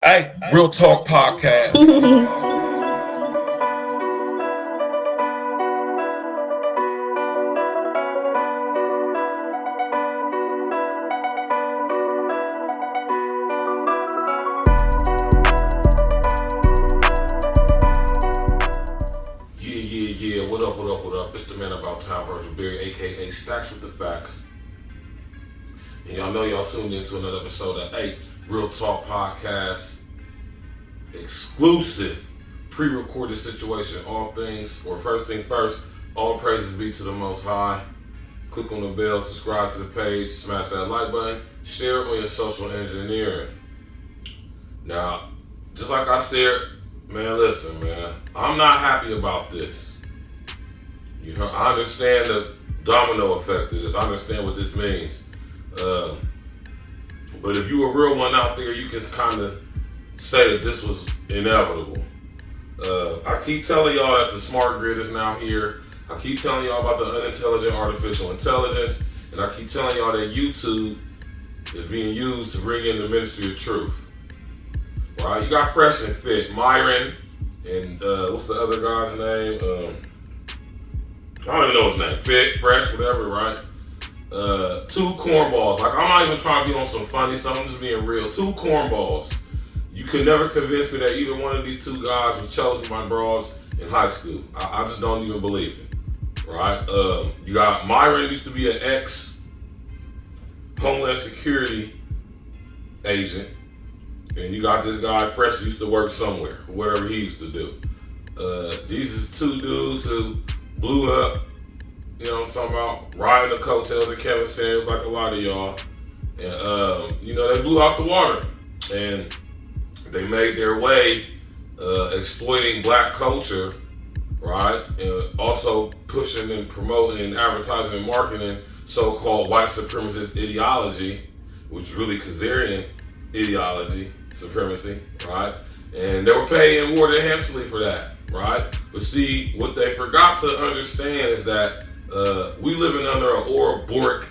Hey, Real Talk Podcast. Yeah. What up? It's the man about time, Virgil Berry, aka Stacks with the Facts. And y'all know y'all tuned into another episode of Real Talk Podcast. Exclusive pre-recorded situation. First thing first, all praises be to the Most High. Click on the bell, subscribe to the page, smash that like button, share it on your social engineering. Now, just like I said, listen, I'm not happy about this. You know, I understand the domino effect of this. I understand what this means. But if you a real one out there, you can kind of say that this was inevitable. I keep telling y'all that the smart grid is now here. I keep telling y'all about the unintelligent artificial intelligence. And I keep telling y'all that YouTube is being used to bring in the ministry of truth. Right? You got Fresh and Fit, Myron, and what's the other guy's name? I don't even know his name. Fit, Fresh, whatever, right? Two cornballs. Like, I'm not even trying to be on some funny stuff. I'm just being real. Two cornballs. You could never convince me that either one of these two guys was chosen by broads in high school. I just don't even believe it, right? You got Myron, used to be an ex-Homeland Security agent. And you got this guy, Fresh, used to work somewhere, whatever he used to do. These is two dudes who blew up, you know what I'm talking about, riding the coattails of Kevin Samuels like a lot of y'all. And, they blew out the water. And they made their way exploiting black culture, right? And also pushing and promoting, advertising and marketing so-called white supremacist ideology, which is really Khazarian ideology, supremacy, right? And they were paid and awarded handsomely for that, right? But see, what they forgot to understand is that we living under an Ouroboros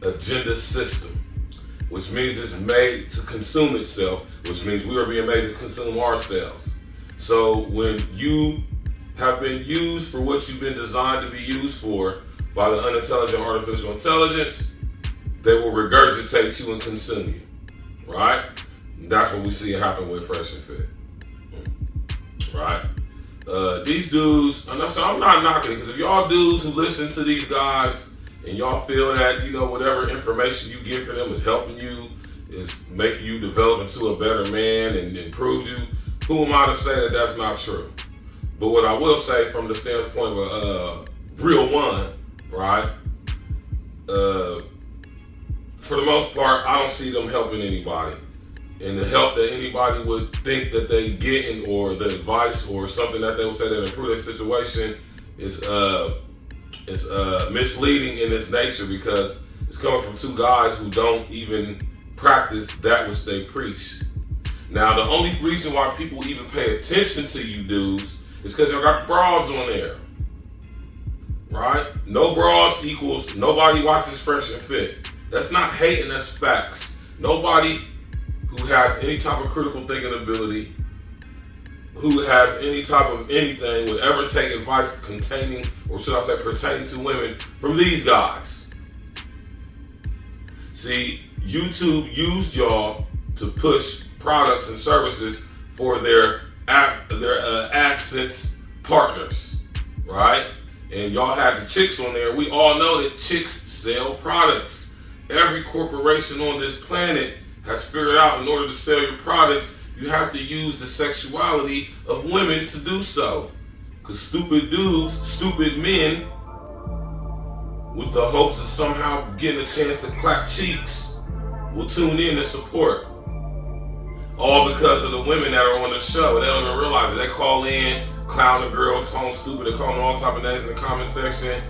agenda system, which means it's made to consume itself, which means we are being made to consume ourselves. So when you have been used for what you've been designed to be used for by the unintelligent artificial intelligence, they will regurgitate you and consume you, right? That's what we see happen with Fresh and Fit, right? These dudes, I'm not knocking it, because if y'all dudes who listen to these guys and y'all feel that, whatever information you give for them is helping you, is making you develop into a better man and improve you, who am I to say that that's not true? But what I will say from the standpoint of a real one, right? For the most part, I don't see them helping anybody. And the help that anybody would think that they getting, or the advice or something that they would say that improve their situation is misleading in its nature, because it's coming from two guys who don't even practice that which they preach. Now, the only reason why people even pay attention to you dudes is because y'all got the bras on there, right? No bras equals nobody watches Fresh and Fit. That's not hating, that's facts. Nobody who has any type of critical thinking ability, who has any type of anything, would ever take advice containing, or should I say pertaining to women, from these guys. See, YouTube used y'all to push products and services for their AdSense partners, right? And y'all had the chicks on there. We all know that chicks sell products. Every corporation on this planet has figured out, in order to sell your products, you have to use the sexuality of women to do so. Because stupid dudes, stupid men, with the hopes of somehow getting a chance to clap cheeks, will tune in and support. All because of the women that are on the show. They don't even realize it. They call in, clown the girls, call them stupid, they call them all type of names in the comment section.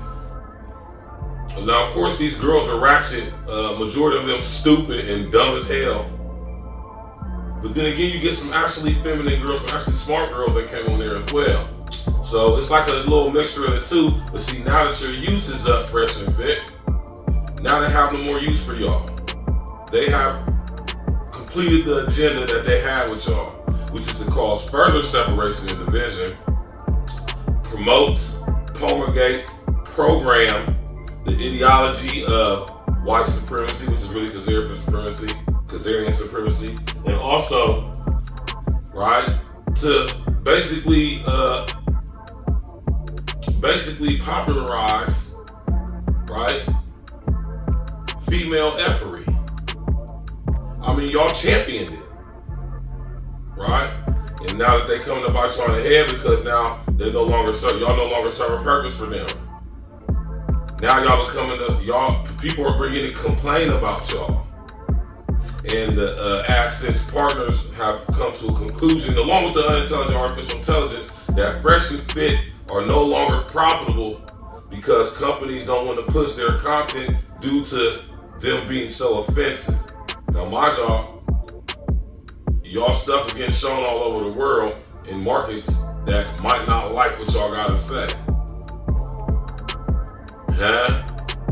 Now, of course, these girls are ratchet. Majority of them stupid and dumb as hell. But then again, you get some actually feminine girls, some actually smart girls that came on there as well. So it's like a little mixture of the two. But see, now that your use is up, Fresh and Fit, now they have no more use for y'all. They have completed the agenda that they had with y'all, which is to cause further separation and division, promote, promulgate, program the ideology of white supremacy, which is really Khazarian supremacy, and also, right, to basically popularize, right, female effery. I mean, y'all championed it, right? And now that they come to bite you on the head because now y'all no longer serve a purpose for them. Now y'all people are beginning to complain about y'all. And the AdSense partners have come to a conclusion, along with the unintelligent artificial intelligence, that Fresh and Fit are no longer profitable because companies don't want to push their content due to them being so offensive. Now, mind y'all stuff is getting shown all over the world in markets that might not like what y'all gotta say. Huh?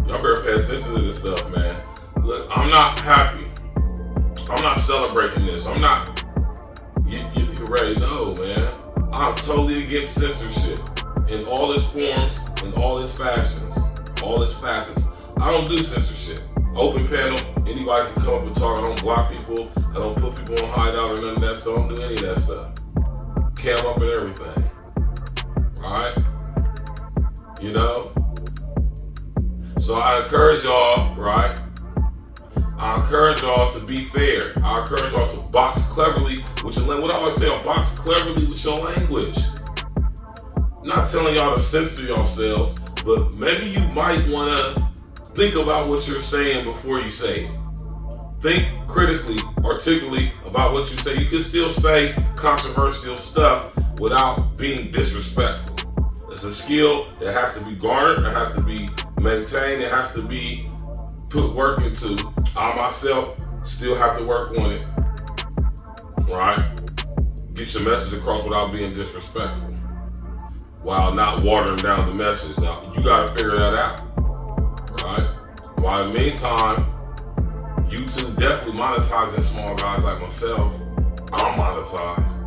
Y'all better pay attention to this stuff, man. Look, I'm not happy. I'm not celebrating this. I'm not. You already know, man. I'm totally against censorship in all its forms, in all its fashions, all its facets. I don't do censorship. Open panel, anybody can come up and talk. I don't block people. I don't put people on hideout or none of that stuff. I don't do any of that stuff. Cam up and everything. Alright? You know? So I encourage y'all, right? I encourage y'all to be fair. I encourage y'all to box cleverly with your language. What I always say, box cleverly with your language. I'm not telling y'all to censor yourselves, but maybe you might want to think about what you're saying before you say it. Think critically, articulately about what you say. You can still say controversial stuff without being disrespectful. It's a skill that has to be garnered, it has to be maintained, it has to be put work into. I myself still have to work on it. Right? Get your message across without being disrespectful, while not watering down the message. Now, you gotta figure that out. Right? While in the meantime, YouTube definitely monetizing small guys like myself. I'm monetized.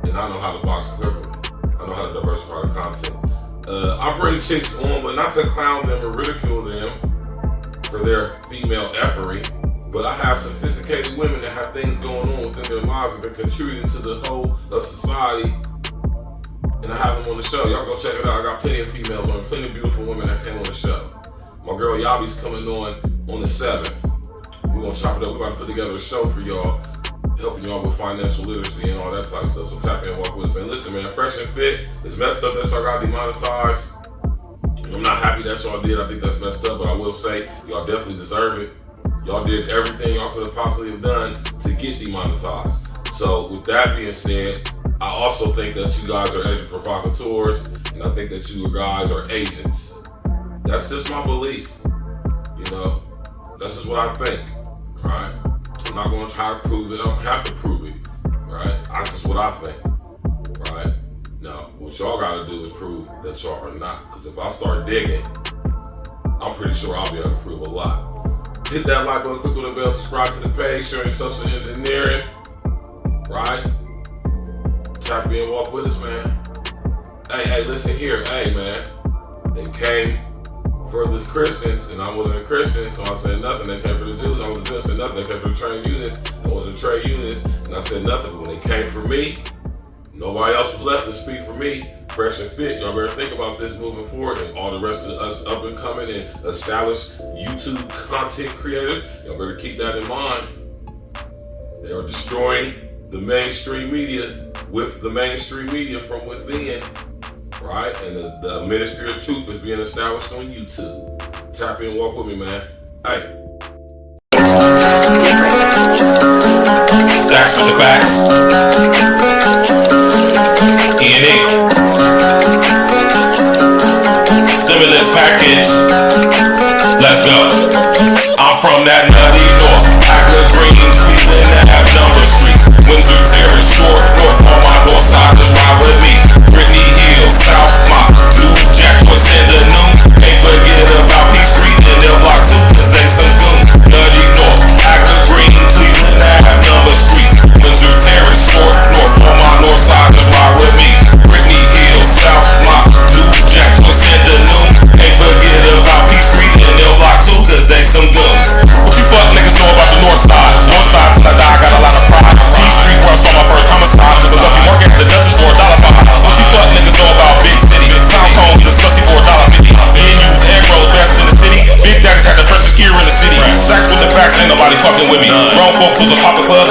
And I know how to box cleverly. I know how to diversify the content. I bring chicks on, but not to clown them or ridicule them for their female effery. But I have sophisticated women that have things going on within their lives that they're contributing to the whole of society. And I have them on the show. Y'all go check it out. I got plenty of females on, plenty of beautiful women that came on the show. My girl Yabi's coming on the 7th. We're gonna chop it up. We're about to put together a show for y'all, helping y'all with financial literacy and all that type of stuff. So tap in and walk with us, man. Listen, man, Fresh and Fit is messed up that y'all got demonetized. I'm not happy that y'all did. I think that's messed up, but I will say y'all definitely deserve it. Y'all did everything y'all could have possibly have done to get demonetized. So with that being said, I also think that you guys are agent provocateurs, and I think that you guys are agents. That's just my belief. You know, that's just what I think. Right? I'm not going to try to prove it. I don't have to prove it. Right? That's just what I think. Right? Now, what y'all got to do is prove that y'all are not. Because if I start digging, I'm pretty sure I'll be able to prove a lot. Hit that like button, click on the bell, subscribe to the page, sharing social engineering. Right? Tap in, walk with us, man. Hey, listen here. Hey, man. They came for the Christians, and I wasn't a Christian, so I said nothing. They came for the Jews, I wasn't a Jew, I said nothing. They came for the trade unionists, I wasn't a trade unionist, and I said nothing. But when they came for me, nobody else was left to speak for me. Fresh and Fit, y'all better think about this moving forward, and all the rest of us up and coming and established YouTube content creators, y'all better keep that in mind. They are destroying the mainstream media with the mainstream media from within. Right? And the ministry of truth is being established on YouTube. Tap in, walk with me, man. Hey. Stacks with the facts. E&E. Stimulus package. Let's go. I'm from that nutty north. Hacker Green, Cleveland, that have number streets. Windsor Terrace, Short North. All my north siders ride with me. Brittany Hill, South Mott, Blue Jack, what's in the noon? Can't forget about P Street and their block too, cause they some goons. Nutty North, Hacker Green, Cleveland, that have number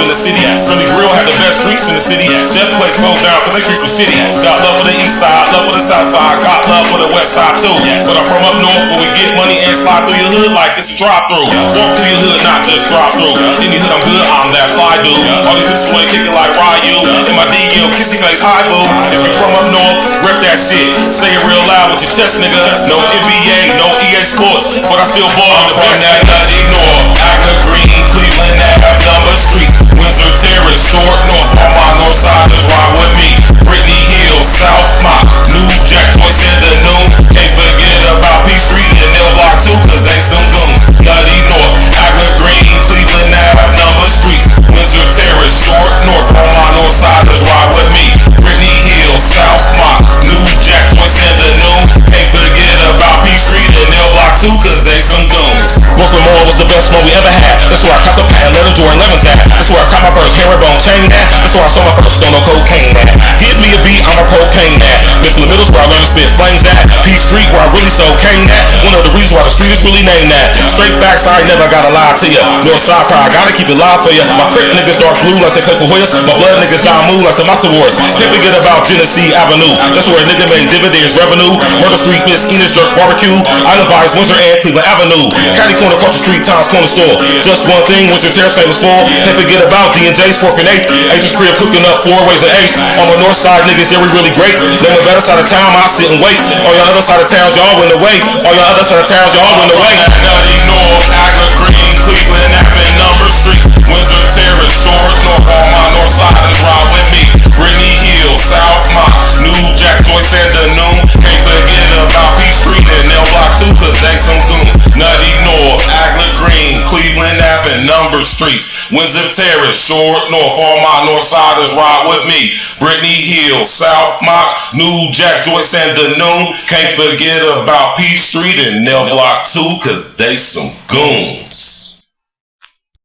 in the city. Philly Grill had the best streets in the city. Chef place closed down cause they streets were shitty. Got love for the east side, love for the south side, got love for the west side too. But I'm from up north where we get money and slide through your hood like it's a drive-through. Walk through your hood, not just drive through. Any hood I'm good, I'm that fly dude. All these bitches wanna kick it like Ryu. In my DM, kissy face, hi boo. If you from up north, rep that shit. Say it real loud with your chest, nigga. No NBA, no EA Sports, but I still ball on the best. That nutty north, Agna Green, Cleveland, Ave, number streets. Windsor Terrace, Short North, all my north siders ride with me. Brittany Hill, South Mott, New Jack, Joyce, and the Noon. Can't forget about P Street and Nail Block 2, cause they some goons. Nutty North, Agna Green, Cleveland, Ave, number streets. Windsor Terrace, Short North, all my north siders ride with me. Brittany Hill, South Mott, New Jack, Joyce, and the Noon. Can't forget about P Street and Nail Block 2, cause they some goons. Brooklyn Mall was the best one we ever had. That's where I caught the patent leather Jordan Lemons at. That's where I caught my first herringbone chain at. That's where I saw my first stone cocaine at. Give me a beat, I'm a propane at. Mifflin Middle's where I learned to spit flames at. P Street where I really sold cane at. One of the reasons why the street is really named that. Straight facts, I ain't never gotta lie to ya. Northside pride, gotta keep it live for ya. My Crip niggas dark blue like they play for Hoyas. My blood niggas die moon like the Massa Wars. Can't forget about Genesee Avenue. That's where a nigga made dividends revenue. Murder Street, Miss Enos Jerk Barbecue. Island Vibes, Windsor and Cleveland Avenue. County Corner, across the street, Tom's Corner Store. Just one thing, Windsor Terrace famous for. Can't forget about D&J's 4th and 8th. Agent's crib cooking up 4 ways and 8s. On my north side niggas, yeah, we really great. Name a better side of town, I sit and wait. All y'all other side of towns, y'all win the way. All y'all other side of towns, y'all win the way. Nutty North, Agna Green, Cleveland, Ave, number streets. Windsor Terrace, Short North, all my north siders ride with me. Brittany Hill, South Mott, New Jack, Joyce, and the Noon. Can't forget about P Street and Nail Block 2, cause they some goons. Nutty North, Agna Green, Cleveland Ave, number streets. Windsor Terrace, Short North, all my north siders ride with me. Brittany Hill, South Mott, New Jack, Joyce, and the Noon. Can't forget about P Street and Nail Block 2, cause they some goons.